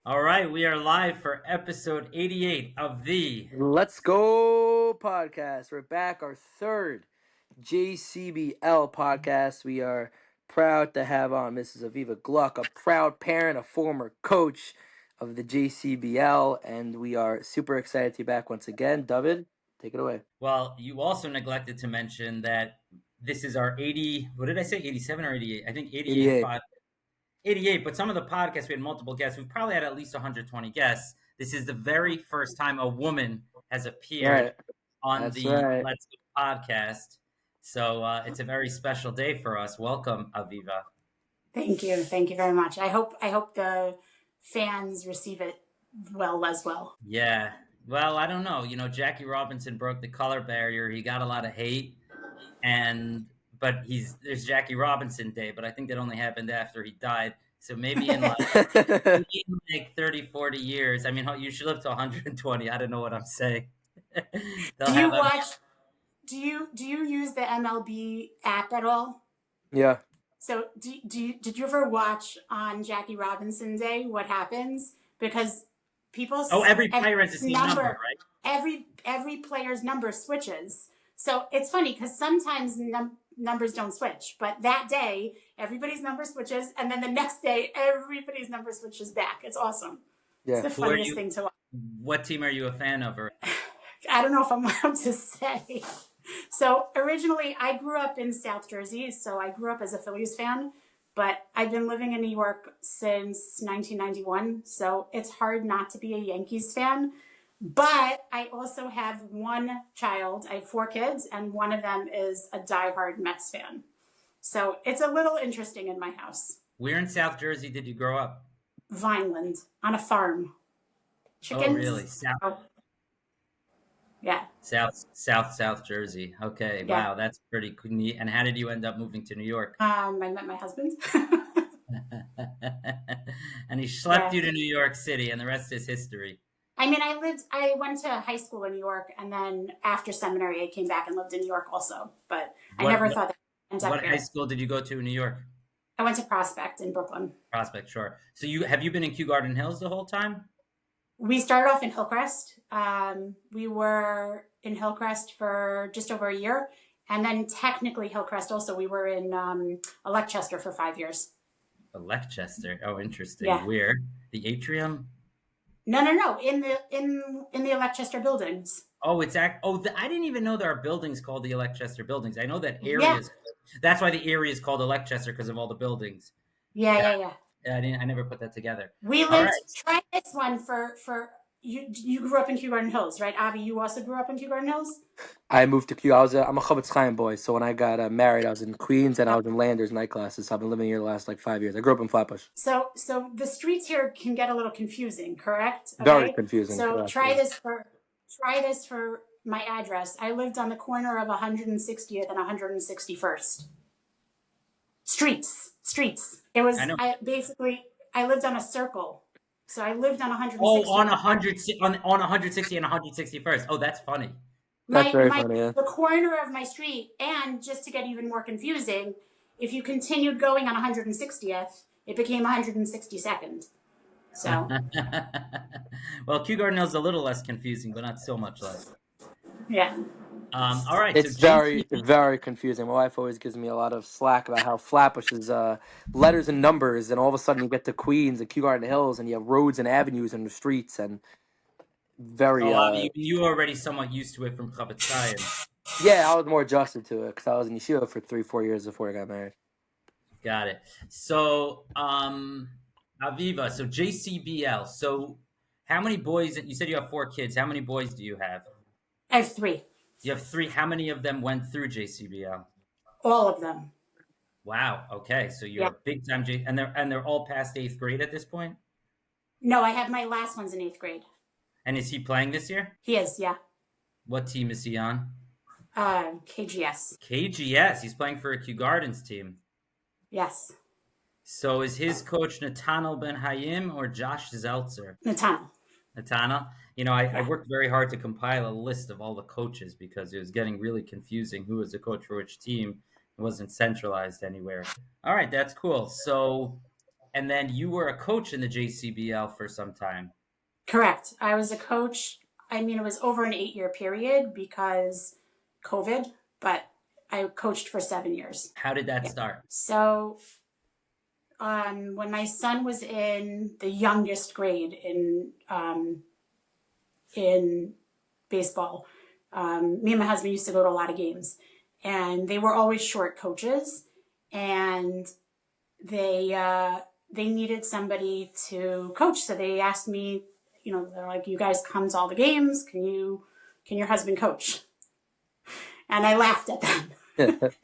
All right, we are live for episode 88 of the Let's Go podcast. We're back, our third JCBL podcast. We are proud to have on Mrs. Aviva Gluck, a proud parent, a former coach of the JCBL, and we are super excited to be back once again. David, take it away. Well, you also neglected to mention that this is our 80, what did I say, 87 or 88? I think 88th 88. pod, 88, but some of the podcasts we had multiple guests. We've probably had at least 120 guests. This is the very first time a woman has appeared Right. on That's the right. Let's Go podcast. So it's a very special day for us. Welcome, Aviva. Thank you. Thank you very much. I hope the fans receive it well as well. Yeah. Well, I don't know. Jackie Robinson broke the color barrier. He got a lot of hate, but there's Jackie Robinson Day, but I think that only happened after he died. So maybe in like 30, 40 years. I mean, you should live to 120. I don't know what I'm saying. Do you use the MLB app at all? Yeah. So did you ever watch on Jackie Robinson Day what happens? Because every player has the same number, right? Every player's number switches. So it's funny because sometimes numbers don't switch, but that day everybody's number switches, and then the next day everybody's number switches back. It's awesome. Yeah. It's the funniest thing to watch. What team are you a fan of? I don't know if I'm allowed to say. So originally I grew up in South Jersey, so I grew up as a Phillies fan, but I've been living in New York since 1991, so it's hard not to be a Yankees fan. But I also have one child. I have 4 kids, and one of them is a diehard Mets fan. So it's a little interesting in my house. Where in South Jersey did you grow up? Vineland, on a farm. Chickens. Oh, really? Yeah. South Jersey. Okay. Yeah. Wow, that's pretty neat. And how did you end up moving to New York? I met my husband. And he schlepped you to New York City, and the rest is history. I mean, I went to high school in New York, and then after seminary, I came back and lived in New York also. But I never thought that I'd end up What here. high school did you go to in New York? I went to Prospect in Brooklyn. Prospect, sure. So have you been in Kew Garden Hills the whole time? We started off in Hillcrest. We were in Hillcrest for just over a year. And then technically Hillcrest also, we were in Electchester for 5 years. Electchester? Oh, interesting. Yeah. Where? The atrium? No. In the Electchester buildings. Oh, I didn't even know there are buildings called the Electchester buildings. I know that areas. Yeah. That's why the area is called Electchester, because of all the buildings. Yeah. I never put that together. We lived. Try this one for you. You grew up in Kew Garden Hills, right, Avi? You also grew up in Kew Garden Hills. I moved to Kew. I'm a Chavetz Chaim boy. So when I got married, I was in Queens and I was in Landers night classes. So I've been living here the last 5 years. I grew up in Flatbush. So the streets here can get a little confusing, correct? Okay? Very confusing. So correct. Try this for my address. I lived on the corner of 160th and 161st. Streets. It was. I lived on a circle. So I lived on 160. Oh, on 160 and 161st. Oh, that's funny. That's very funny. Yeah. The corner of my street, and just to get even more confusing, if you continued going on 160th, it became 162nd. So. Well, Kew Garden Hills is a little less confusing, but not so much less. Yeah. All right. It's very, very confusing. My wife always gives me a lot of slack about how Flatbush is letters and numbers, and all of a sudden you get to Queens and Kew Garden Hills, and you have roads and avenues and the streets, and very. You were already somewhat used to it from Chavetz Chaim. Yeah, I was more adjusted to it because I was in yeshiva for 3-4 years before I got married. Got it. So, Aviva, so JCBL. So, how many boys? You said you have 4 kids. How many boys do you have? I have 3. You have 3. How many of them went through JCBL? All of them. Wow. Okay. So you're a big time and they're all past 8th grade at this point? No, I have my last one's in 8th grade. And is he playing this year? He is, yeah. What team is he on? KGS. KGS. He's playing for a Kew Gardens team. Yes. So is his coach Natanel Ben Hayim or Josh Zeltzer? Natanel. I worked very hard to compile a list of all the coaches because it was getting really confusing who was the coach for which team. It wasn't centralized anywhere. All right, that's cool. So and then you were a coach in the JCBL for some time. Correct. I was a coach. I mean, it was over an 8-year period because COVID, but I coached for 7 years. How did that Yeah. start? So when my son was in the youngest grade in baseball, me and my husband used to go to a lot of games, and they were always short coaches, and they needed somebody to coach. So they asked me, they're like, "You guys come to all the games. Can your husband coach?" And I laughed at them. That's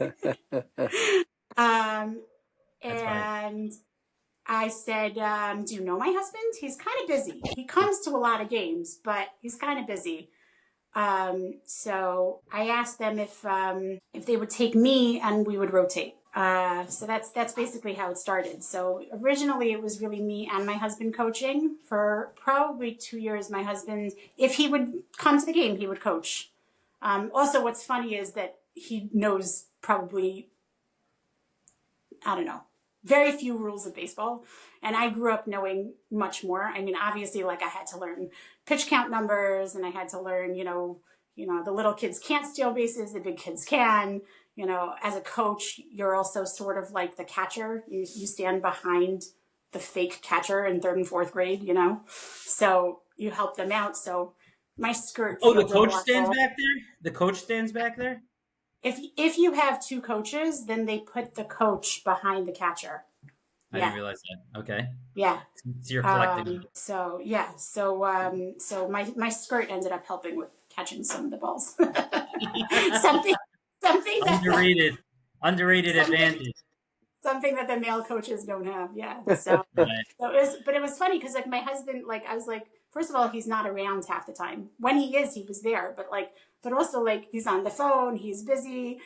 funny. And I said, "Do you know my husband? He's kind of busy. He comes to a lot of games, but he's kind of busy." So I asked them if they would take me and we would rotate. So that's basically how it started. So originally it was really me and my husband coaching for probably 2 years. My husband, if he would come to the game, he would coach. Also, what's funny is that he knows probably, I don't know, very few rules of baseball. And I grew up knowing much more. I mean, obviously, like I had to learn pitch count numbers, and I had to learn, the little kids can't steal bases, the big kids can. As a coach, you're also sort of like the catcher. You stand behind the fake catcher in 3rd and 4th grade, so you help them out. So my skirt. Oh, the coach stands back there? The coach stands back there? If you have 2 coaches, then they put the coach behind the catcher. I didn't realize that. Okay. Yeah. So you're collecting. So my skirt ended up helping with catching some of the balls. something that underrated advantage. Something that the male coaches don't have. Yeah. So, Right. But it was funny because like my husband, like I was like, first of all, he's not around half the time. When he is, he was there. But also like he's on the phone, he's busy,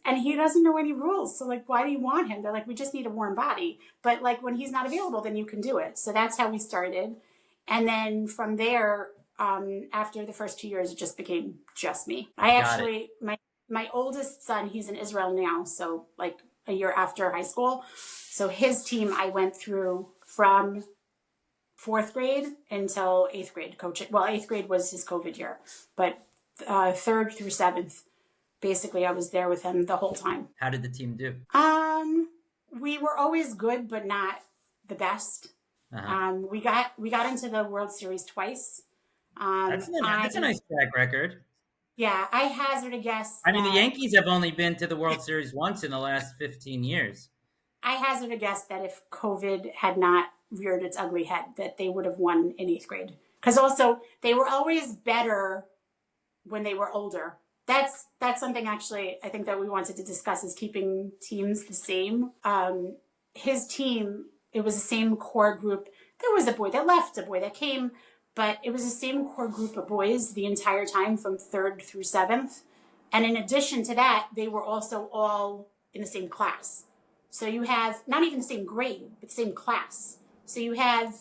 and he doesn't know any rules. So like, why do you want him? They're like, we just need a warm body. But like when he's not available, then you can do it. So that's how we started. And then from there, after the first 2 years, it just became just me. My oldest son, he's in Israel now. So like a year after high school. So his team, I went through from 4th grade until 8th grade coaching. Well, 8th grade was his COVID year, but 3rd through 7th, basically I was there with him the whole time. How did the team do? We were always good, but not the best. Uh-huh. We got into the World Series twice. That's a nice track record. Yeah, I hazard a guess. I mean, the Yankees have only been to the World Series once in the last 15 years. I hazard a guess that if COVID had not reared its ugly head, that they would have won in 8th grade. Because also, they were always better when they were older. That's something actually I think that we wanted to discuss, is keeping teams the same. His team, it was the same core group. There was a boy that left, a boy that came, but it was the same core group of boys the entire time from 3rd through 7th. And in addition to that, they were also all in the same class. So you have not even the same grade, but the same class. So you have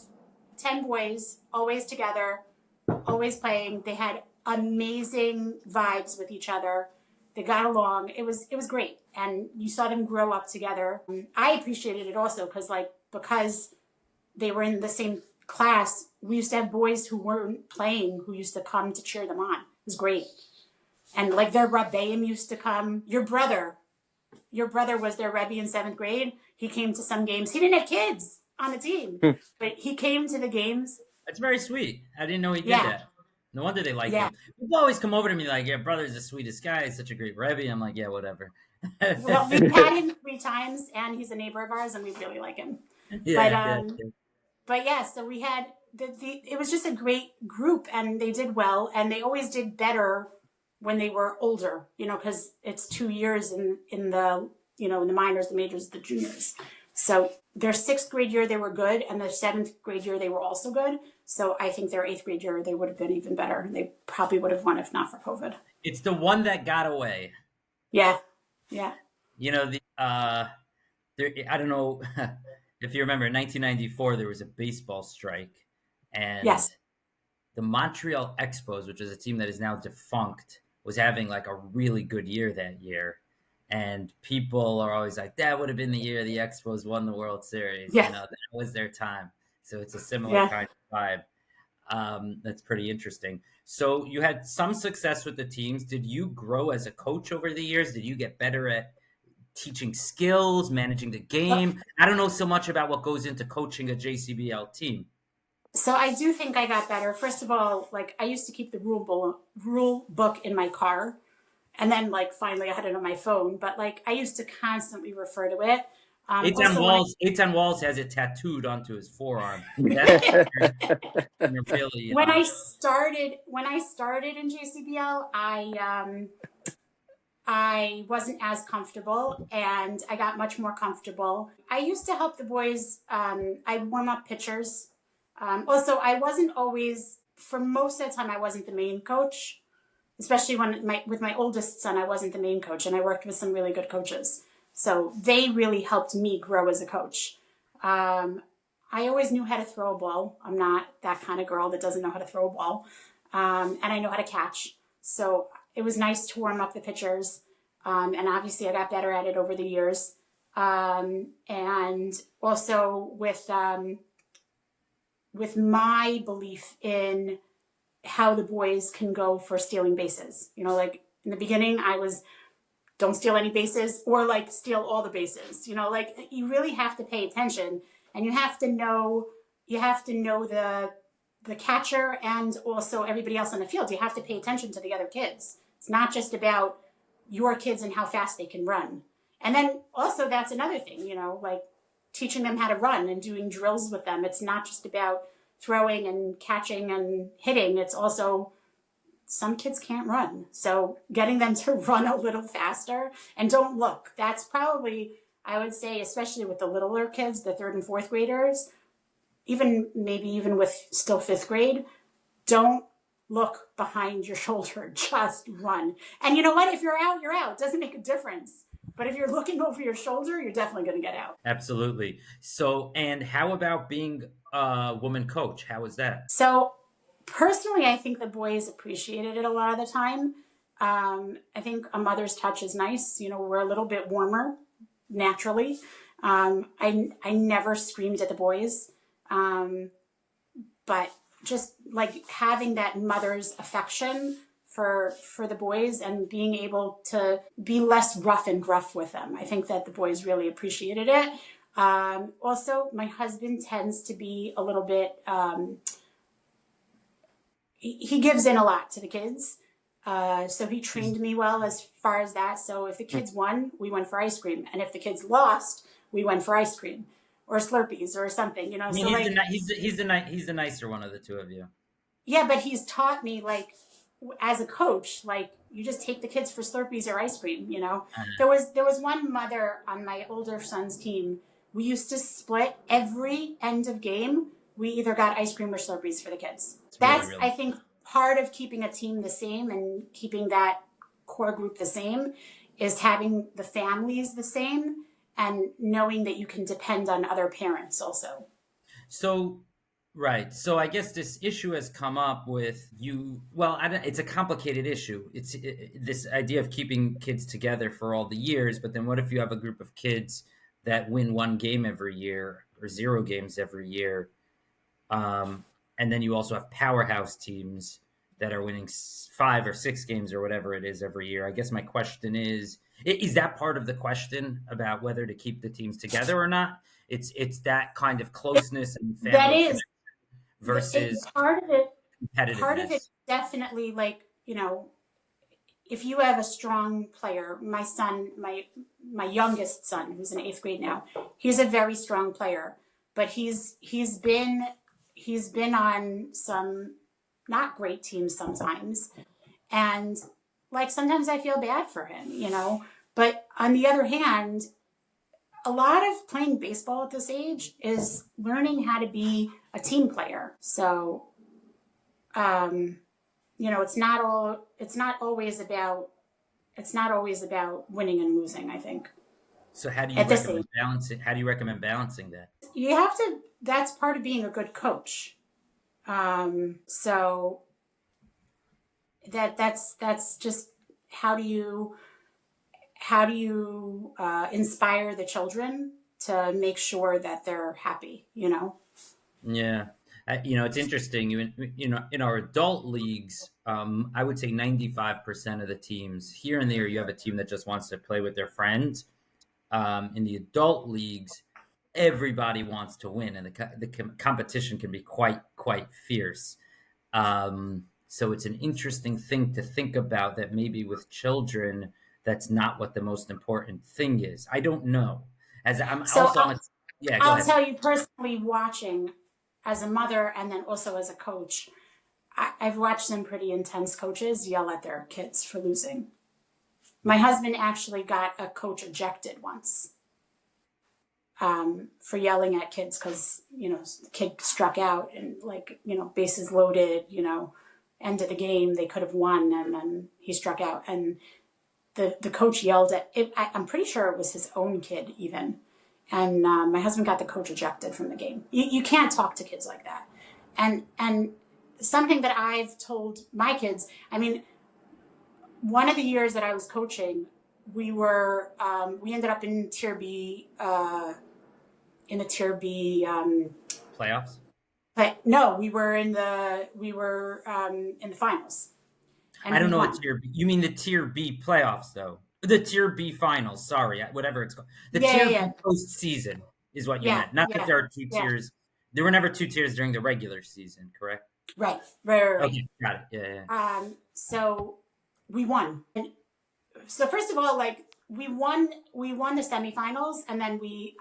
10 boys always together, always playing. They had amazing vibes with each other. They got along. It was great. And you saw them grow up together. I appreciated it also because they were in the same class. We used to have boys who weren't playing who used to come to cheer them on. It was great. And like their Rebbeim used to come. Your brother was their Rebbe in 7th grade. He came to some games. He didn't have kids on the team, but he came to the games. That's very sweet. I didn't know he did that. No wonder they like him. People always come over to me like, "Yeah, brother's the sweetest guy. He's such a great Rebbe." I'm like, "Yeah, whatever." Well, we've had him 3 times, and he's a neighbor of ours, and we really like him. But yeah, so we had it was just a great group, and they did well, and they always did better when they were older, because it's 2 years in the, in the minors, the majors, the juniors. So their 6th grade year, they were good. And their 7th grade year, they were also good. So I think their 8th grade year, they would have been even better. They probably would have won if not for COVID. It's the one that got away. Yeah. Yeah. I don't know if you remember, in 1994, there was a baseball strike. And the Montreal Expos, which is a team that is now defunct, was having like a really good year that year. And people are always like, that would have been the year the Expos won the World Series. Yes. That was their time. So it's a similar Yeah. kind of vibe. That's pretty interesting. So you had some success with the teams. Did you grow as a coach over the years? Did you get better at teaching skills, managing the game? I don't know so much about what goes into coaching a JCBL team. So I do think I got better. First of all, like I used to keep the rule book in my car, and then like finally I had it on my phone. But like I used to constantly refer to it. Eitan Also, when Walls, Eitan Walls has it tattooed onto his forearm. That's really when I started in JCBL, I wasn't as comfortable, and I got much more comfortable. I used to help the boys. I warm up pitchers. Also, I wasn't always, for most of the time, I wasn't the main coach. Especially with my oldest son, I wasn't the main coach, and I worked with some really good coaches. So they really helped me grow as a coach. I always knew how to throw a ball. I'm not that kind of girl that doesn't know how to throw a ball. And I know how to catch. So it was nice to warm up the pitchers. And obviously I got better at it over the years. And also with my belief in how the boys can go for stealing bases. Like in the beginning I was, don't steal any bases, or like steal all the bases. Like you really have to pay attention, and you have to know the catcher and also everybody else on the field. You have to pay attention to the other kids. It's not just about your kids and how fast they can run. And then also that's another thing, like teaching them how to run and doing drills with them. It's not just about throwing and catching and hitting. It's also, some kids can't run. So getting them to run a little faster and don't look. That's probably, I would say, especially with the littler kids, the third and fourth graders, maybe even with still fifth grade, don't look behind your shoulder, just run. And you know what? If you're out, you're out. It doesn't make a difference. But if you're looking over your shoulder, you're definitely going to get out. Absolutely. So, and how about being a woman coach? How is that? So personally, I think the boys appreciated it a lot of the time. I think a mother's touch is nice. We're a little bit warmer naturally. I never screamed at the boys. But just like having that mother's affection for the boys and being able to be less rough and gruff with them. I think that the boys really appreciated it. Also, my husband tends to be a little bit, he gives in a lot to the kids. So he trained me well as far as that. So if the kids won, we went for ice cream. And if the kids lost, we went for ice cream or Slurpees or something, I mean, So he's the nicer one of the two of you. Yeah, but he's taught me, like, as a coach, like, you just take the kids for Slurpees or ice cream. There was one mother on my older son's team. We used to split every end of game. We either got ice cream or Slurpees for the kids. That's really I think, part of keeping a team the same and keeping that core group the same is having the families the same and knowing that you can depend on other parents also. So, right. So I guess this issue has come up with you. Well, it's a complicated issue. It's this idea of keeping kids together for all the years. But then what if you have a group of kids that win one game every year or zero games every year? And then you also have powerhouse teams that are winning 5 or 6 games or whatever it is every year. I guess my question is that part of the question about whether to keep the teams together or not? It's that kind of closeness and family That is versus part of it. competitiveness. Part of it definitely, like, if you have a strong player, my son, my youngest son, who's in 8th grade now, he's a very strong player, but he's been on some not great teams sometimes, and like sometimes I feel bad for him, But on the other hand, a lot of playing baseball at this age is learning how to be a team player. So, it's not always about winning and losing, I think. So how do you recommend balancing? How do you recommend balancing that? You have to. That's part of being a good coach. So that's just how do you how do you inspire the children to make sure that they're happy, you know? Yeah. It's interesting. In our adult leagues, I would say 95% of the teams here and there, you have a team that just wants to play with their friends. In the adult leagues, everybody wants to win, and the competition can be quite fierce. So it's an interesting thing to think about that maybe with children, that's not what the most important thing is. I don't know. As I'm So also on a, yeah, go I'll ahead. tell you personally, watching as a mother and then also as a coach, I've watched some pretty intense coaches yell at their kids for losing. My husband actually got a coach ejected once for yelling at kids because, the kid struck out and, like, bases loaded, end of the game, they could have won, and then he struck out. And the coach yelled at it. I'm pretty sure it was his own kid even. And my husband got the coach ejected from the game. You can't talk to kids like that. And something that I've told my kids, I mean, one of the years that I was coaching, we ended up in Tier B, in the Tier B. Playoffs. But no, we were in the finals, I and don't we know what won. tier B. You mean the tier B playoffs, though? The tier B finals. Sorry, whatever it's called. The Yeah, tier yeah, B postseason is what you yeah, meant. Not that yeah, there are two yeah. tiers. There were never two tiers during the regular season, correct? Right, right, right, right. Okay, got it. Yeah, yeah. So we won. And so first of all, like we won the semifinals, and then we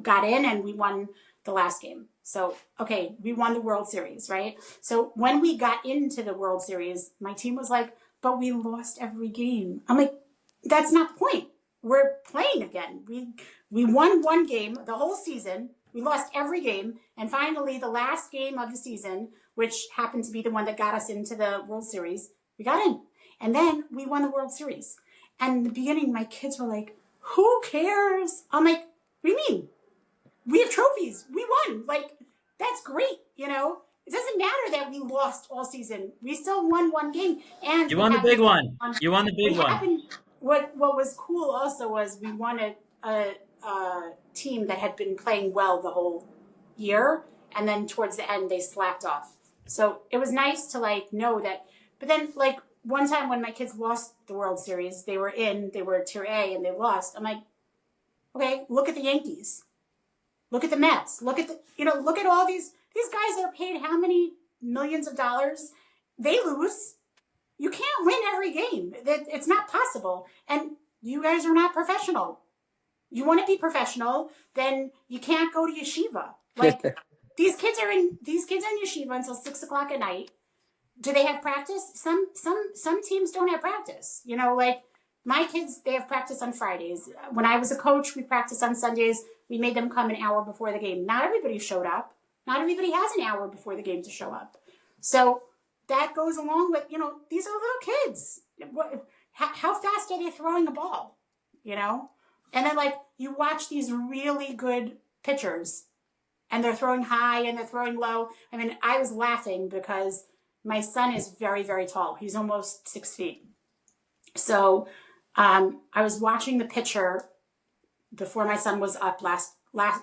got in and we won the last game. So okay, we won the World Series, right? So when we got into the World Series, my team was like, "But we lost every game." I'm like, "That's not the point. We're playing again. We won one game the whole season. We lost every game, and finally, the last game of the season, which happened to be the one that got us into the World Series, we got in, and then we won the World Series." And in the beginning, my kids were like, "Who cares?" I'm like, "What do you mean? We have trophies. We won. Like, that's great, It doesn't matter that we lost all season. We still won one game, and You we won the big happened one. on. You won the We big one. happened. What was cool also was we won a team that had been playing well the whole year, and then towards the end they slacked off. So it was nice to know that. But then one time when my kids lost the World Series, they were Tier A and they lost. I'm like, okay, look at the Yankees. Look at the Mets. Look at all these guys that are paid how many millions of dollars. They lose. You can't win every game. It's not possible. And you guys are not professional. You want to be professional, then you can't go to yeshiva. Like these kids are in yeshiva until 6 o'clock at night. Do they have practice? Some teams don't have practice. My kids, they have practice on Fridays. When I was a coach, we practiced on Sundays. We made them come an hour before the game. Not everybody showed up. Not everybody has an hour before the game to show up. So that goes along with, these are little kids. How fast are they throwing a ball? And then you watch these really good pitchers and they're throwing high and they're throwing low. I mean, I was laughing because my son is very, very tall. He's almost 6 feet. So I was watching the pitcher before my son was up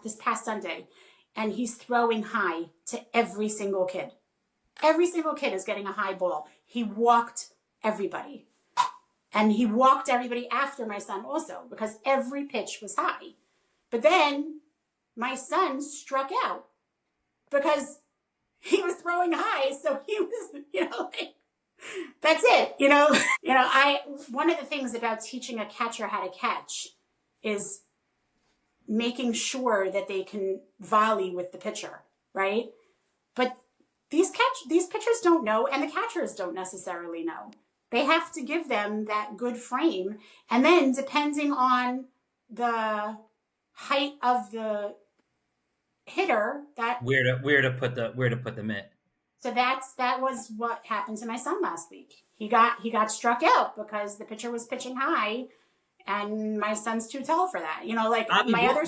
this past Sunday, and he's throwing high to every single kid. Every single kid is getting a high ball. He walked everybody. And he walked everybody after my son also because every pitch was high. But then my son struck out because he was throwing high. So he was, that's it. One of the things about teaching a catcher how to catch is making sure that they can volley with the pitcher, right? But these pitchers don't know, and the catchers don't necessarily know. They have to give them that good frame, and then depending on the height of the hitter, that where to put the mitt. So that was what happened to my son last week. He got struck out because the pitcher was pitching high, and my son's too tall for that. Avi, My other.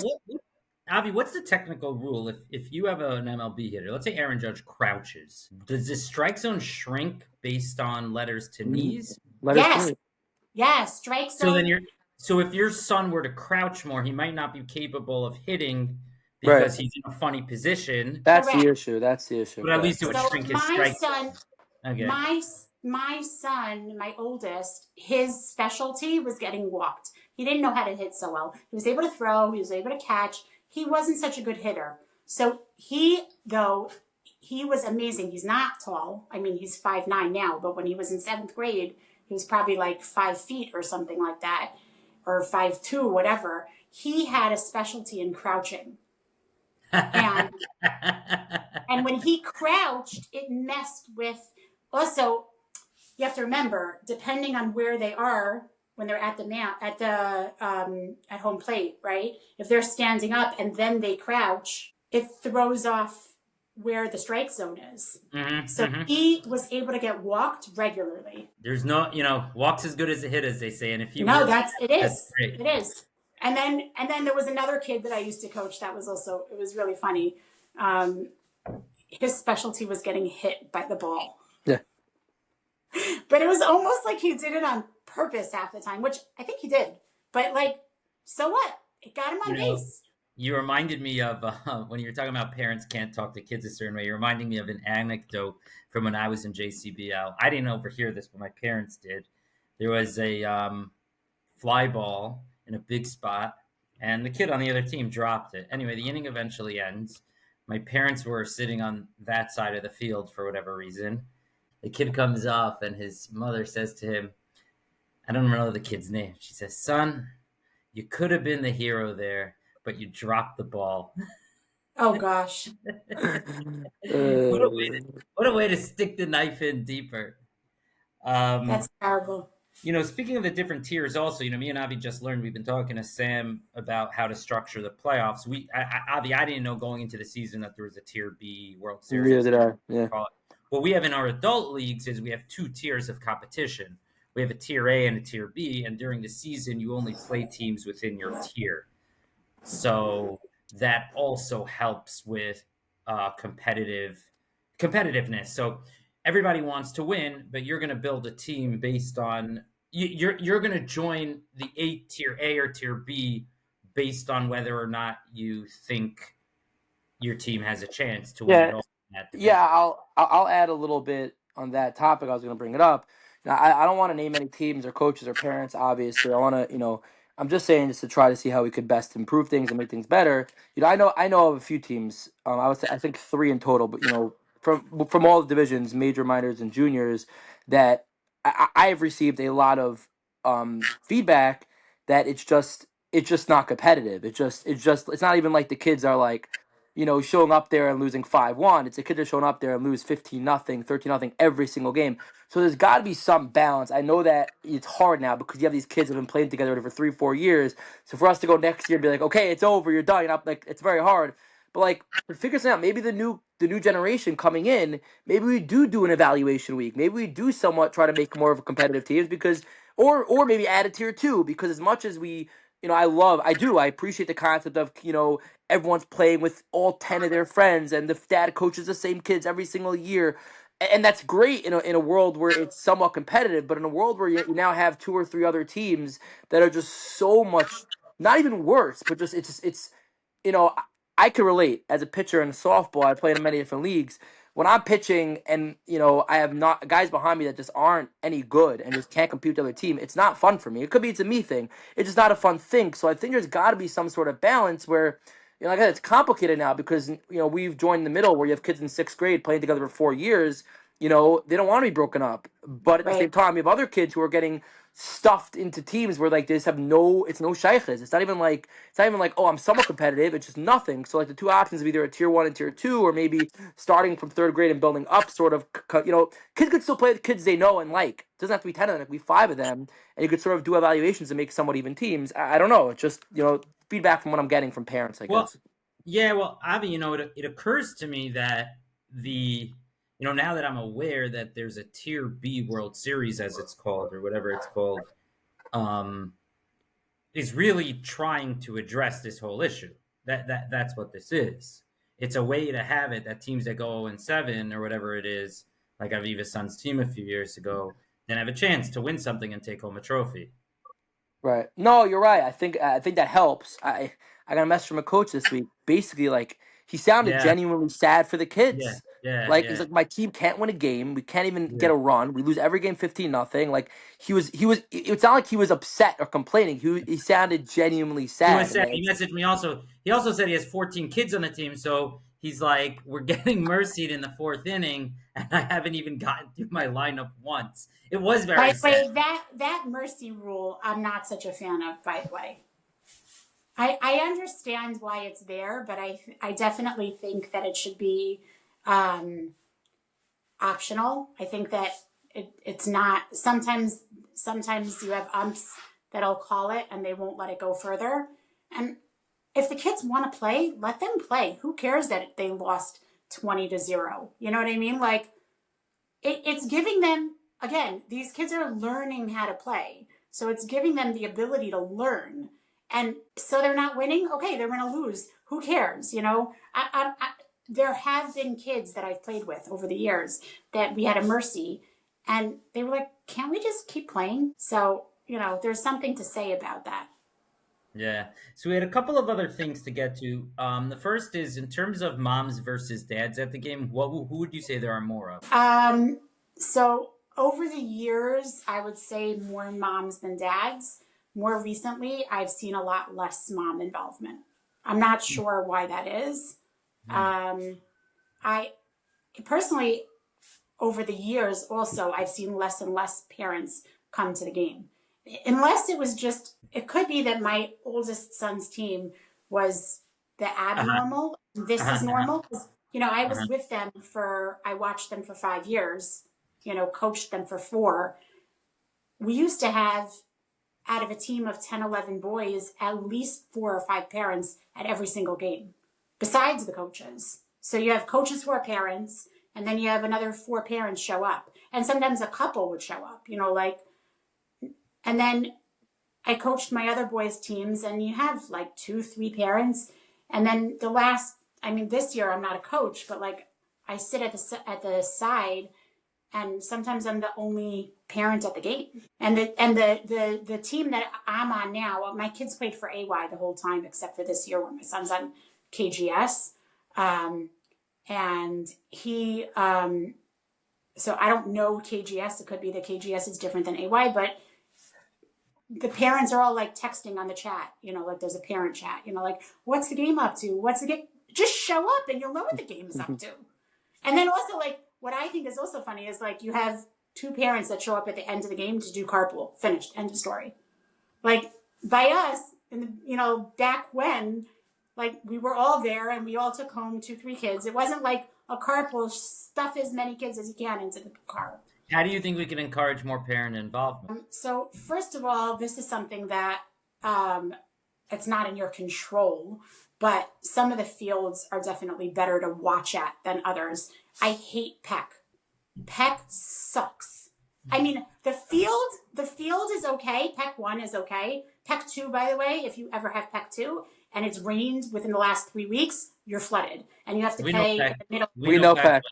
Avi, what's the technical rule if you have an MLB hitter? Let's say Aaron Judge crouches. Does the strike zone shrink based on letters to knees? Letters Yes. to Yes, strike So zone. So if your son were to crouch more, he might not be capable of hitting Right. because he's in a funny position, That's the Correct. issue. That's the issue. but at Correct. least it would So shrink his my strike son, zone. Okay. my son, my oldest, his specialty was getting walked. He didn't know how to hit so well. He was able to throw, he was able to catch. He wasn't such a good hitter. So he was amazing. He's not tall. I mean, he's 5'9" now, but when he was in 7th grade, he was probably like 5 feet or something like that, or 5'2", whatever. He had a specialty in crouching. And and when he crouched, it messed with. Also, you have to remember, depending on where they are when they're at the at home plate, right? If they're standing up and then they crouch, it throws off where the strike zone is. So he was able to get walked regularly. There's no, walks as good as a hit, as they say. And if you No, were, that's it that's is. great. It is. And then there was another kid that I used to coach that was also, it was really funny. Um, his specialty was getting hit by the ball. Yeah. But it was almost like he did it on purpose half the time, which I think he did. But like, so what? It got him on base. You reminded me of when you were talking about parents can't talk to kids a certain way. You're reminding me of an anecdote from when I was in JCBL. I didn't overhear this, but my parents did. There was a fly ball in a big spot, and the kid on the other team dropped it. Anyway, the inning eventually ends. My parents were sitting on that side of the field for whatever reason. The kid comes off, and his mother says to him, I don't remember the kid's name. She says, "Son, you could have been the hero there, but you dropped the ball." Oh gosh. What a way to stick the knife in deeper. Um, That's terrible. Speaking of the different tiers, also, me and Avi just learned. We've been talking to Sam about how to structure the playoffs. Avi, I didn't know going into the season that there was a Tier B World Series. Neither did I. Yeah. What we have in our adult leagues is we have two tiers of competition. We have a Tier A and a Tier B, and during the season, you only play teams within your tier. So that also helps with competitiveness. So everybody wants to win, but you're going to build a team based on you're going to join the tier A or tier B based on whether or not you think your team has a chance to win it all in that division. Yeah, I'll add a little bit on that topic. I was going to bring it up. Now, I don't want to name any teams or coaches or parents. Obviously, I want to, I'm just saying just to try to see how we could best improve things and make things better. I know of a few teams. I think three in total, but from all the divisions, major, minors, and juniors, that I have received a lot of feedback that it's just not competitive. It's not even like the kids are like showing up there and losing 5-1. It's the kids are showing up there and lose 15-0, 13-0 every single game. So there's got to be some balance. I know that it's hard now because you have these kids that have been playing together for 3-4 years. So for us to go next year and be like, okay, it's over, you're done. Like it's very hard. But like to figure something out, maybe the new generation coming in, maybe we do an evaluation week. Maybe we do somewhat try to make more of a competitive teams because or maybe add a tier two because as much as we I appreciate the concept of everyone's playing with all 10 of their friends and the dad coaches the same kids every single year, and that's great in a world where it's somewhat competitive. But in a world where you now have two or three other teams that are just so much not even worse, but it's you know I can relate as a pitcher in softball. I played in many different leagues. When I'm pitching and I have not guys behind me that just aren't any good and just can't compete with the other team, it's not fun for me. It could be it's a me thing. It's just not a fun thing. So I think there's got to be some sort of balance where like I said, it's complicated now because we've joined the middle where you have kids in 6th grade playing together for 4 years. They don't want to be broken up, but at the same Right. time, you have other kids who are getting stuffed into teams where like they just have it's no shaykhs. It's not even like oh I'm somewhat competitive. It's just nothing. So like the two options of either a tier one and tier two, or maybe starting from 3rd grade and building up. Sort of kids could still play the kids they know and like. It doesn't have to be 10 of them. It could be 5 of them, and you could sort of do evaluations and make somewhat even teams. I don't know. It's just feedback from what I'm getting from parents, I Well, guess. yeah, well, Avi, it occurs to me that now that I'm aware that there's a Tier B World Series, as it's called, or whatever it's called, um, is really trying to address this whole issue. That's what this is. It's a way to have it that teams that go 0-7 or whatever it is, like Aviva's son's team a few years ago, then have a chance to win something and take home a trophy. Right. No, you're right. I think that helps. I got a message from a coach this week. Basically, like he sounded Yeah, genuinely sad for the yeah, kids. yeah, Like he's yeah, like, my team can't win a game. We can't even yeah. get a run. We lose every game 15-0. Like he was. It's not like he was upset or complaining. He sounded genuinely He was sad. And sad. then He it's messaged me also. He also said he has 14 kids on the team, so he's like, we're getting mercied in the fourth inning, and I haven't even gotten through my lineup once. It was By very the sad. way, that mercy rule, I'm not such a fan of. By the way, I understand why it's there, but I definitely think that it should be um, optional. I think that it's not. Sometimes you have umps that'll call it and they won't let it go further. And if the kids want to play, let them play. Who cares that they lost 20-0? You know what I mean? Like it's giving them, again, these kids are learning how to play. So it's giving them the ability to learn. And so they're not winning. Okay, they're going to lose. Who cares? You know, there have been kids that I've played with over the years that we had a mercy and they were like, can't we just keep playing? So, you know, there's something to say about that. Yeah. So we had a couple of other things to get to. The first is in terms of moms versus dads at the game. Who would you say there are more of? So over the years, I would say more moms than dads. More recently, I've seen a lot less mom involvement. I'm not sure why that is. Hmm. I personally, over the years, also, I've seen less and less parents come to the game. Unless it was just, it could be that my oldest son's team was the Uh-huh. abnormal. This is Uh-huh. normal. You know, I was Uh-huh. with them I watched them for 5 years, you know, coached them for 4. We used to have, out of a team of 10, 11 boys, at least 4 or 5 parents at every single game, besides the coaches. So you have coaches who are parents, and then you have another 4 parents show up. And sometimes a couple would show up, you know, like, and then I coached my other boys' teams, and you have like 2, 3 parents. And then this year I'm not a coach, but like I sit at the side, and sometimes I'm the only parent at the game. And the team that I'm on now, my kids played for AY the whole time except for this year when my son's on KGS, and he. So I don't know KGS. It could be that KGS is different than AY, but the parents are all like texting on the chat, you know, like there's a parent chat, you know, like, what's the game up to? What's the game? Just show up and you'll know what the game is up to. And then also, like, what I think is also funny is like you have 2 parents that show up at the end of the game to do carpool. Finished. End of story. Like by us, you know, back when, like we were all there and we all took home 2, 3 kids. It wasn't like a carpool, stuff as many kids as you can into the car. How do you think we can encourage more parent involvement? So first of all, this is something that it's not in your control, but some of the fields are definitely better to watch at than others. I hate Peck. Peck sucks. I mean, the field is okay. Peck 1 is okay. Peck 2, by the way, if you ever have Peck 2 and it's rained within the last 3 weeks, you're flooded and you have to We know pay in Peck. the middle. We we know know Peck. Peck.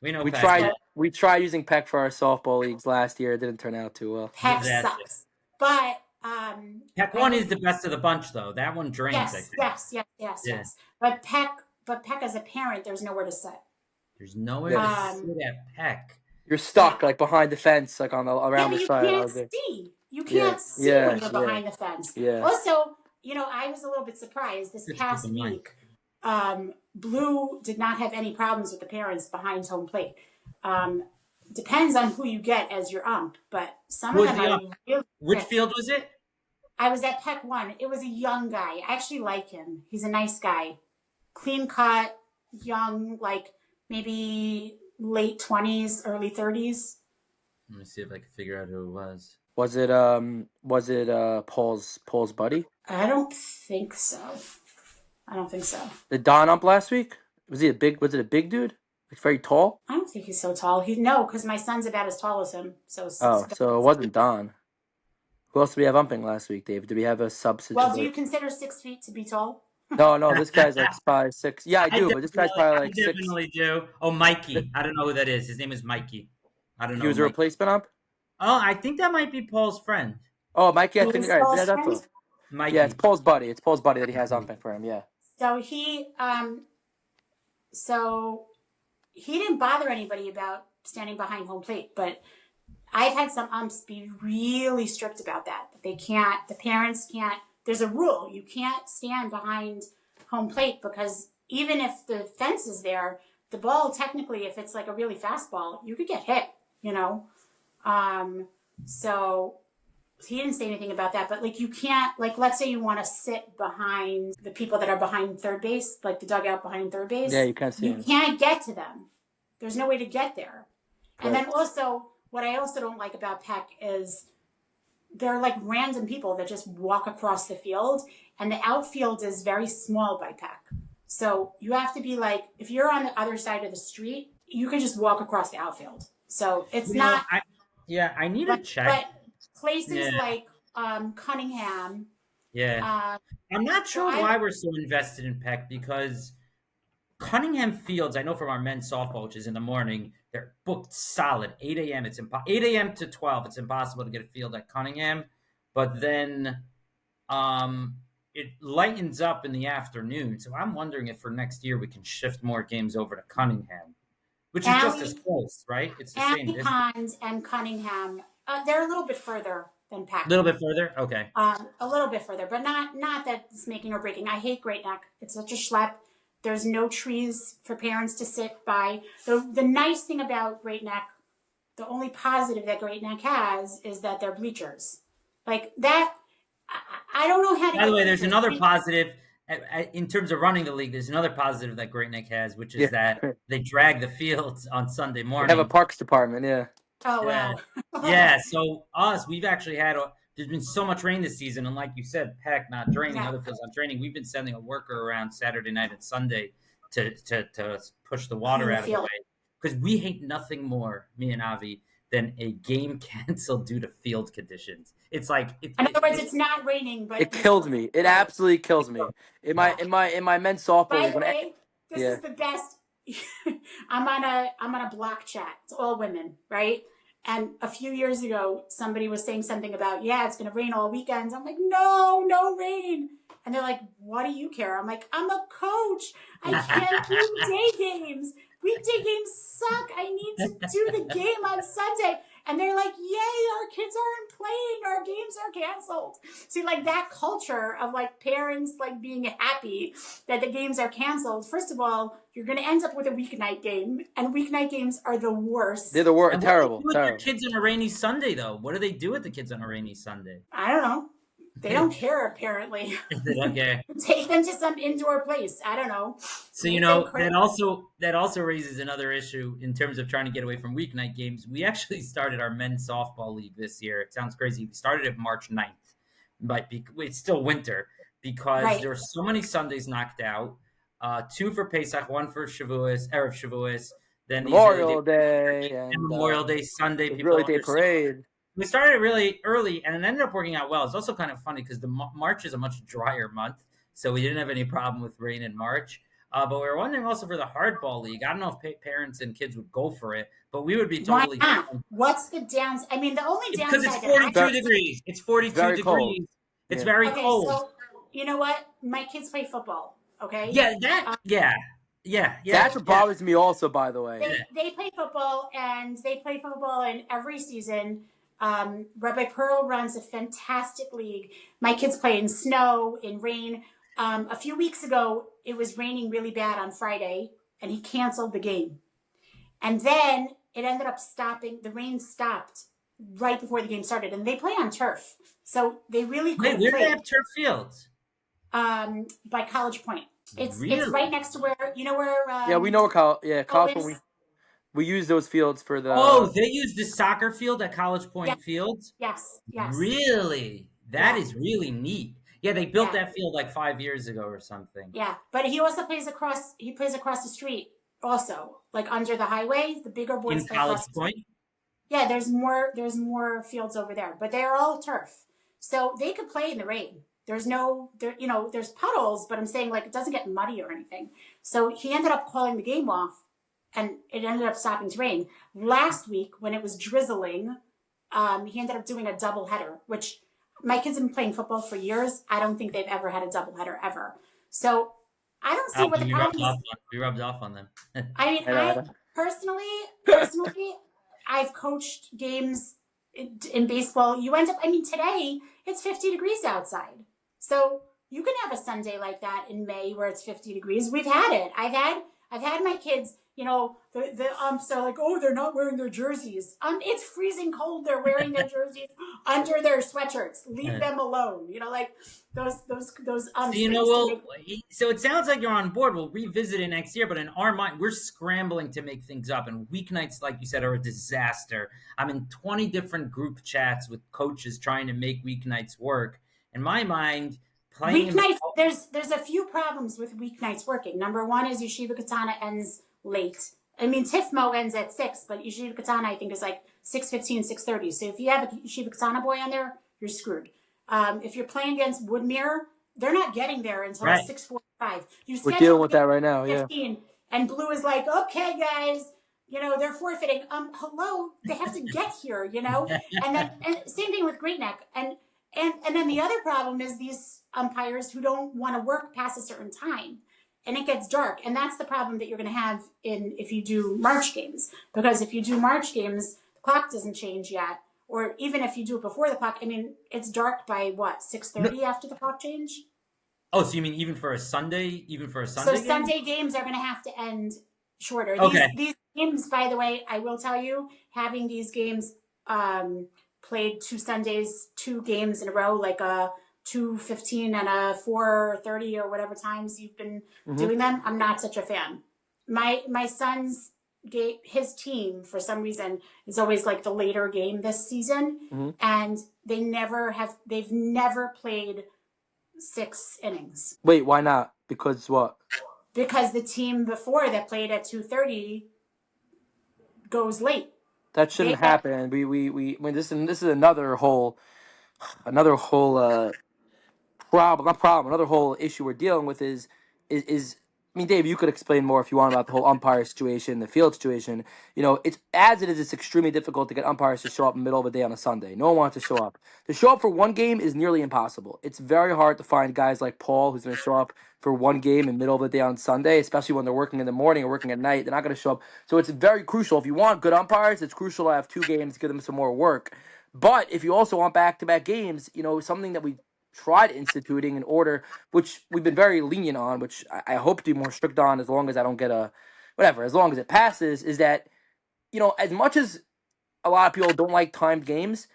We know We Peck. tried Yeah. we tried using Peck for our softball leagues last year. It didn't turn out too well. Peck Disaster. sucks. But Peck I one think is the best of the bunch, though. That one drains, I think. yes. But Peck as a parent, there's nowhere to sit. There's nowhere Yeah. to sit at Peck. You're stuck like behind the fence, like on the around but the you side. can't see. You Yeah, can't see yeah, when you're yeah, behind the fence. yeah. Also, you know, I was a little bit surprised this Good to past keep in mind. week. Blue did not have any problems with the parents behind home plate. Depends on who you get as your ump, but some Who of was them the are ump? really Which quick. field was it? I was at Peck 1. It was a young guy. I actually like him. He's a nice guy. Clean cut, young, like maybe late 20s, early 30s. Let me see if I can figure out who it was. Was it Paul's buddy? I don't think so. The Don ump last week? Was it a big dude? Like very tall? I don't think he's so tall. No, because my son's about as tall as him. So Oh, so it wasn't Don. Who else did we have umping last week, Dave? Did we have a substitute? Well, do you consider 6 feet to be tall? No, this guy's like 5'6". Yeah, I do, but this guy's probably like I 6. definitely do. Oh, Mikey. I don't know who that is. His name is Mikey. I don't He know. was a Mikey. replacement ump? Oh, I think that might be Paul's friend. Oh, Mikey, I think Who's yeah, Paul's that's friend? all. Yeah, it's Mikey. Paul's buddy. It's Paul's buddy that he has Mhm. on for him. Yeah. So so he didn't bother anybody about standing behind home plate, but I've had some umps be really strict about that. They can't, the parents can't, there's a rule. You can't stand behind home plate because even if the fence is there, the ball technically, if it's like a really fast ball, you could get hit, you know? So he didn't say anything about that, but like you can't, like let's say you want to sit behind the people that are behind third base, like the dugout behind third Yeah, base, you can't see you him. can't get to them. There's no way to get there. And Right. then also, what I also don't like about Peck is they're like random people that just walk across the field, and the outfield is very small by Peck. So you have to be like, if you're on the other side of the street, you can just walk across the outfield. So it's You know, not, I need to but, check. but places Yeah, like Cunningham, yeah. uh, I'm not so sure I, why we're so invested in Peck because Cunningham Fields, I know from our men's softball, which is in the morning, they're booked solid. 8 a.m. 8 a.m. to 12. It's impossible to get a field at Cunningham. But then it lightens up in the afternoon. So I'm wondering if for next year we can shift more games over to Cunningham, which is just as Alley, close, right? It's the same Alley distance. Pond and Cunningham, they're a little bit further than A Peck. little bit further? Okay. A little bit further, but not that it's making or breaking. I hate Great Neck. It's such a schlep. There's no trees for parents to sit by. The nice thing about Great Neck, the only positive that Great Neck has is that they're bleachers. Like that, I don't know how to By the get way, there's bleachers. another positive in terms of running the league. There's another positive that Great Neck has, which is Yeah. that they drag the fields on Sunday They have a morning. parks department. Yeah. Oh Yeah, wow. yeah. So we've actually had there's been so much rain this season, and like you said, Peck not draining, Yeah. other fields not draining. We've been sending a worker around Saturday night and Sunday to push the water Clean the out of the field. way because we hate nothing more, me and Avi, than a game canceled due to field conditions. It's like In other words, it's not raining, It but you kills still me. It play. absolutely kills me. In my Yeah. in my in my men's softball By league, the when I, way, this yeah, is the best. I'm on a block chat. It's all women, right? And a few years ago, somebody was saying something about, yeah, it's going to rain all weekends. I'm like, no, no rain. And they're like, what do you care? I'm like, I'm a coach. I can't do day games. Weekday games suck. I need to do the game on Sunday. And they're like, yay, our kids aren't playing. Our games are canceled. See, like that culture of like parents like being happy that the games are canceled. First of all, you're going to end up with a weeknight game. And weeknight games are the worst. they're the worst. And what do they Terrible, do with your terrible. kids on a rainy Sunday, though? What do they do with the kids on a rainy Sunday? I don't know. They don't care, apparently. Okay. Take them to some indoor place. I don't know. So Make them that also raises another issue in terms of trying to get away from weeknight games. We actually started our men's softball league this year. It sounds crazy. We started it March 9th, but it's still winter because Right. there were so many Sundays knocked out. 2 for Pesach, 1 for Shavuos, Erev Shavuos. Then these Memorial early Day days, and Memorial Day, Sunday. the People Early don't Day understand. Parade. We started really early, and it ended up working out well. It's also kind of funny because the March is a much drier month, so we didn't have any problem with rain in March. But we were wondering also for the hardball league. I don't know if parents and kids would go for it, but we would be Why totally not? down. What's the downside? I mean, the only Because it's downside that I 42 degrees. It's 42 very cold. degrees. It's Yeah. very okay, cold. so you know what? My kids play football. Okay. Yeah, yeah. That's what bothers me also, by the way. They play football, and they play football in every season. Rabbi Pearl runs a fantastic league. My kids play in snow, in rain. A few weeks ago, it was raining really bad on Friday, and he canceled the game. And then it ended up stopping. The rain stopped right before the game started, and they play on turf, so they really Wait, couldn't where do play. they have turf fields? By College Point. It's Really? right next to where you know where. Yeah, we know college. Yeah, college. Owen's- We use those fields for the. Oh, they use the soccer field at College Point Yeah. Fields? Yes. Really? That Yeah. is really neat. Yeah, they built Yeah. that field like 5 years ago or something. Yeah, but he also plays across. He plays across the street, also like under the highway. The bigger boys In play College across the Point? street. Yeah, there's more fields over there, but they are all turf, so they could play in the rain. There's no there, there's puddles, but I'm saying like it doesn't get muddy or anything. So he ended up calling the game off, and it ended up stopping to rain. Last week when it was drizzling, he ended up doing a double header, which my kids have been playing football for years. I don't think they've ever had a doubleheader ever. So I don't see Oh, what the problem is. we rubbed off on them. I mean, I know, I I know. personally, I've coached games in baseball. You end up, I mean, today it's 50 degrees outside. So you can have a Sunday like that in May where it's 50 degrees. We've had it. I've had my kids, the umps are like, oh, they're not wearing their jerseys. It's freezing cold. They're wearing their jerseys under their sweatshirts. Leave them alone. Like those So, umps that used to make. so it sounds like you're on board. We'll revisit it next year, but in our mind, we're scrambling to make things up. And weeknights, like you said, are a disaster. I'm in 20 different group chats with coaches trying to make weeknights work. In my mind, playing in the Weeknights, there's a few problems with weeknights working. Number one is Yeshiva Katana ends late. I mean, Tifmo ends at 6, but Yeshiva Katana, I think, is like 6:15, 6:30. So if you have a Yeshiva Katana boy on there, you're screwed. If you're playing against Woodmere, they're not getting there until right. 6:45. You We're dealing schedule with that right now. Yeah. 15, and Blue is like, okay, guys, they're forfeiting. Hello, they have to get here, and same thing with Great Neck. And then the other problem is these umpires who don't want to work past a certain time, and it gets dark. And that's the problem that you're going to have if you do March games, because if you do March games, the clock doesn't change yet, or even if you do it before the clock. I mean, it's dark by what 6:30 after the clock change. Oh, so you mean even for a Sunday, So game? Sunday games are going to have to end shorter. Okay. These games, by the way, I will tell you, having these games played 2 games in a row, like a 2:15 and a 4:30 or whatever times you've been doing them, I'm not such a fan. My son's his team, for some reason, is always like the later game this season, and they've never played 6 innings. Wait, why not? Because what? Because the team before that played at 2:30 goes late. That shouldn't happen. I mean, this is another whole another whole issue we're dealing with is I mean, Dave, you could explain more if you want about the whole umpire situation, the field situation. It's as it is, it's extremely difficult to get umpires to show up in the middle of the day on a Sunday. No one wants to show up. To show up for one game is nearly impossible. It's very hard to find guys like Paul who's going to show up for one game in the middle of the day on Sunday, especially when they're working in the morning or working at night. They're not going to show up. So it's very crucial. If you want good umpires, it's crucial to have 2 games to give them some more work. But if you also want back-to-back games, something that we tried instituting in order, which we've been very lenient on, which I hope to be more strict on as long as I don't get as long as it passes, is that, as much as a lot of people don't like timed games,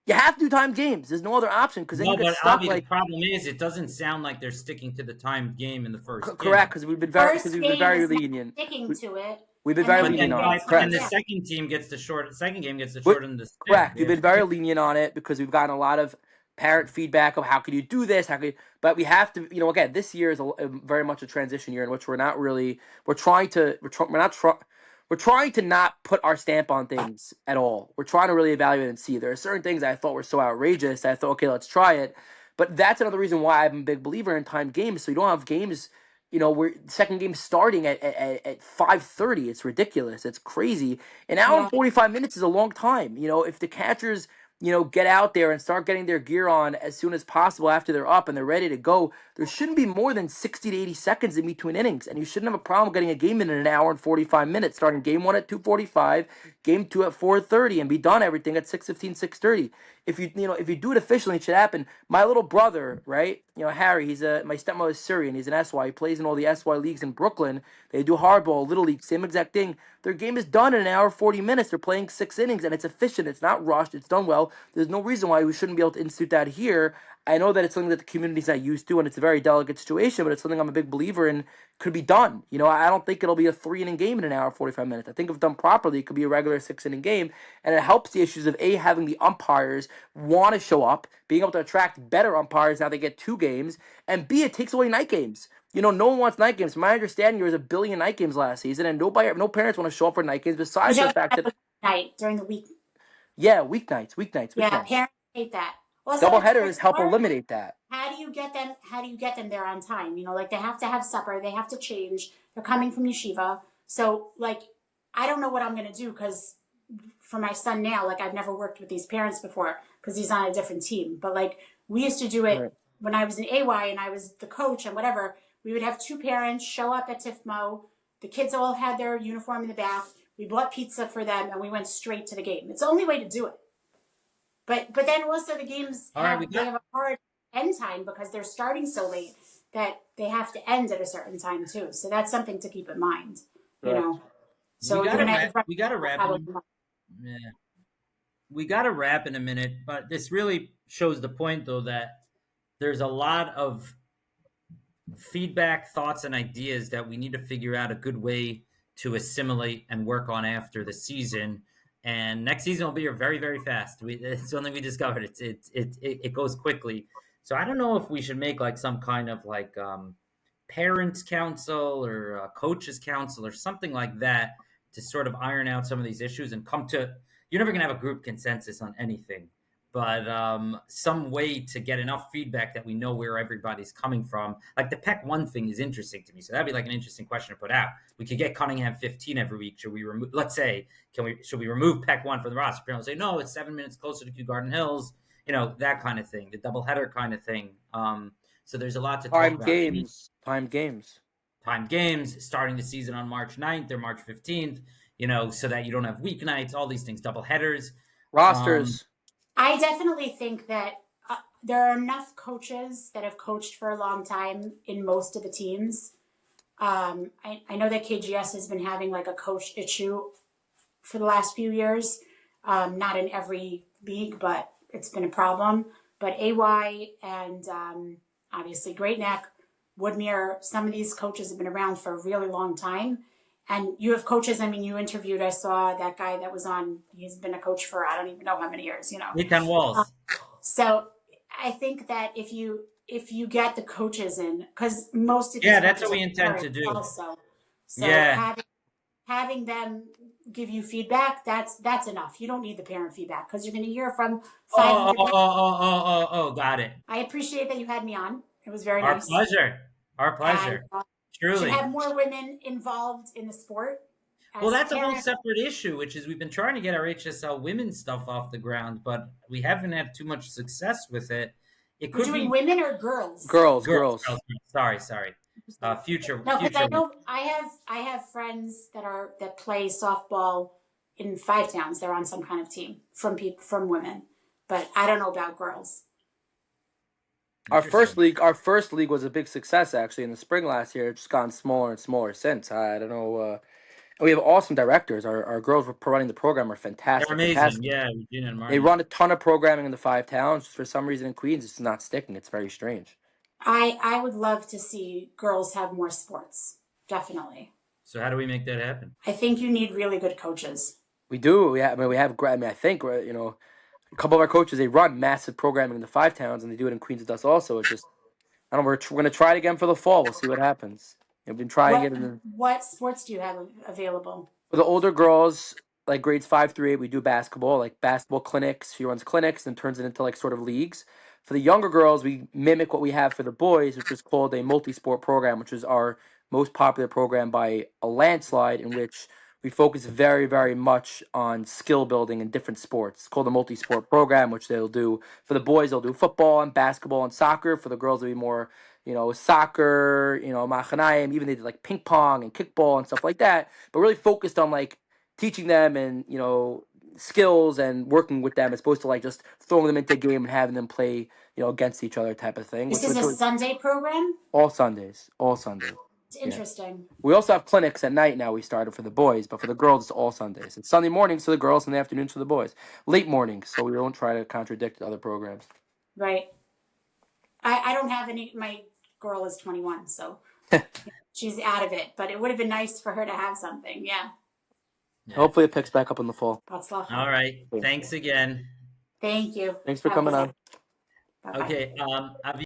you have to do timed games. There's no other option, because then No, you get but stuck Avi, the like. problem is it doesn't sound like they're sticking to the timed game in the first game. Correct, because we've been very lenient. Sticking to it. We've been very But then, lenient on it. but then Correct. the second game gets to shorten the stick. Correct. We've been very lenient on it because we've gotten a lot of parent feedback of how can you do this, but we have to, again, this year is very much a transition year in which we're trying to not put our stamp on things at all. We're trying to really evaluate and see. There are certain things I thought were so outrageous that I thought, okay, let's try it. But that's another reason why I'm a big believer in timed games. So you don't have games, where second game starting at 5:30. It's ridiculous. It's crazy. An hour and 45 minutes is a long time. If the catchers get out there and start getting their gear on as soon as possible after they're up and they're ready to go, there shouldn't be more than 60 to 80 seconds in between innings. And you shouldn't have a problem getting a game in an hour and 45 minutes, starting game 1 at 2:45, game 2 at 4:30, and be done everything at 6:15, 6:30. If you do it efficiently, it should happen. My little brother, right? Harry, my stepmother's Syrian. He's an SY. He plays in all the SY leagues in Brooklyn. They do hardball, little league, same exact thing. Their game is done in an hour, 40 minutes. They're playing 6 innings, and it's efficient. It's not rushed. It's done well. There's no reason why we shouldn't be able to institute that here. I know that it's something that the community's not used to, and it's a very delicate situation, but it's something I'm a big believer in could be done. I don't think it'll be a 3-inning game in an hour, 45 minutes. I think if done properly, it could be a regular 6-inning game, and it helps the issues of having the umpires want to show up, being able to attract better umpires now they get 2 games, and B, it takes away night games. No one wants night games. My understanding, there was 1 billion night games last season, and no parents want to show up for night games besides the fact that night during the week. Yeah, weeknights. Yeah, parents hate that. Also, Doubleheaders help eliminate that. How do you get them there on time? Like they have to have supper, they have to change. They're coming from yeshiva, so like I don't know what I'm gonna do because for my son now, like I've never worked with these parents before because he's on a different team. But like we used to do it Right. when I was in AY and I was the coach and whatever. We would have two parents show up at TIFMO. The kids all had their uniform in the back. We bought pizza for them and we went straight to the game. It's the only way to do it. But then also the games All right, we have got a hard end time because they're starting so late that they have to end at a certain time too. So that's something to keep in mind, you Correct. know. So you're gonna have we got to wrap in yeah. We got to wrap in a minute, but this really shows the point though that there's a lot of feedback, thoughts, and ideas that we need to figure out a good way to assimilate and work on after the season. And next season will be here very, very fast. It's something we discovered. It goes quickly. So I don't know if we should make like some kind of like parents council or coaches council or something like that to sort of iron out some of these issues and come to. You're never gonna have a group consensus on anything, but some way to get enough feedback that we know where everybody's coming from. Like the Peck 1 thing is interesting to me, so that'd be like an interesting question to put out. We could get Cunningham 15 every week. Should we remove? Let's say, should we remove Peck 1 from the roster? People say no, it's 7 minutes closer to Kew Garden Hills. You know, that kind of thing, the doubleheader kind of thing. So there's a lot to talk about. Time games. Time games, starting the season on March 9th or March 15th. You know, so that you don't have weeknights, all these things, double headers. Rosters. I definitely think that there are enough coaches that have coached for a long time in most of the teams. I know that KGS has been having like a coach issue for the last few years. Not in every league, but it's been a problem. But AY and obviously Great Neck, Woodmere, some of these coaches have been around for a really long time. And you have coaches, I mean, you interviewed, I saw that guy that was on, he's been a coach for, I don't even know how many years, you know. Nathan Walls. So I think that if you get the coaches in, because most of these that's coaches what we intend to do. Also, so having them give you feedback, that's enough. You don't need the parent feedback because you're going to hear from 500. Got it. I appreciate that you had me on. It was very Our nice. Our pleasure. And, Truly. Should have more women involved in the sport. Well, that's a whole separate issue, which is we've been trying to get our HSL women's stuff off the ground, but we haven't had too much success with it. It could be women or girls. Girls. Sorry. Future. No, because I know I have friends that play softball in 5 towns. They're on some kind of team from women, but I don't know about girls. Our first league was a big success actually in the spring last year. It's just gotten smaller and smaller since. I don't know. We have awesome directors. Our girls running the program are fantastic. They're amazing. Fantastic. Yeah, Regina and Marty. They run a ton of programming in the 5 towns. For some reason in Queens, it's not sticking. It's very strange. I would love to see girls have more sports. Definitely. So how do we make that happen? I think you need really good coaches. We do. I think a couple of our coaches, they run massive programming in the 5 towns, and they do it in Queens with us also. It's just, I don't know, we're going to try it again for the fall. We'll see what happens. We've been trying it. What sports do you have available? For the older girls, like grades 5 through 8, we do basketball, like basketball clinics. She runs clinics and turns it into like sort of leagues. For the younger girls, we mimic what we have for the boys, which is called a multi-sport program, which is our most popular program by a landslide, in which we focus very, very much on skill building in different sports. It's called a multi-sport program, which they'll do. For the boys, they'll do football and basketball and soccer. For the girls, it'll be more, soccer, machanayim. Even they did like ping pong and kickball and stuff like that. But really focused on like teaching them and, skills and working with them as opposed to like just throwing them into a game and having them play, against each other type of thing. This is a Sunday program? All Sundays. It's interesting. Yeah. We also have clinics at night now we started for the boys, but for the girls, it's all Sundays. It's Sunday mornings for the girls and the afternoons for the boys. Late mornings, so we don't try to contradict other programs. Right. I don't have any. My girl is 21, so she's out of it. But it would have been nice for her to have something. Yeah. Hopefully it picks back up in the fall. All right. Thanks again. Thank you. Thanks for coming on. Bye-bye. Okay.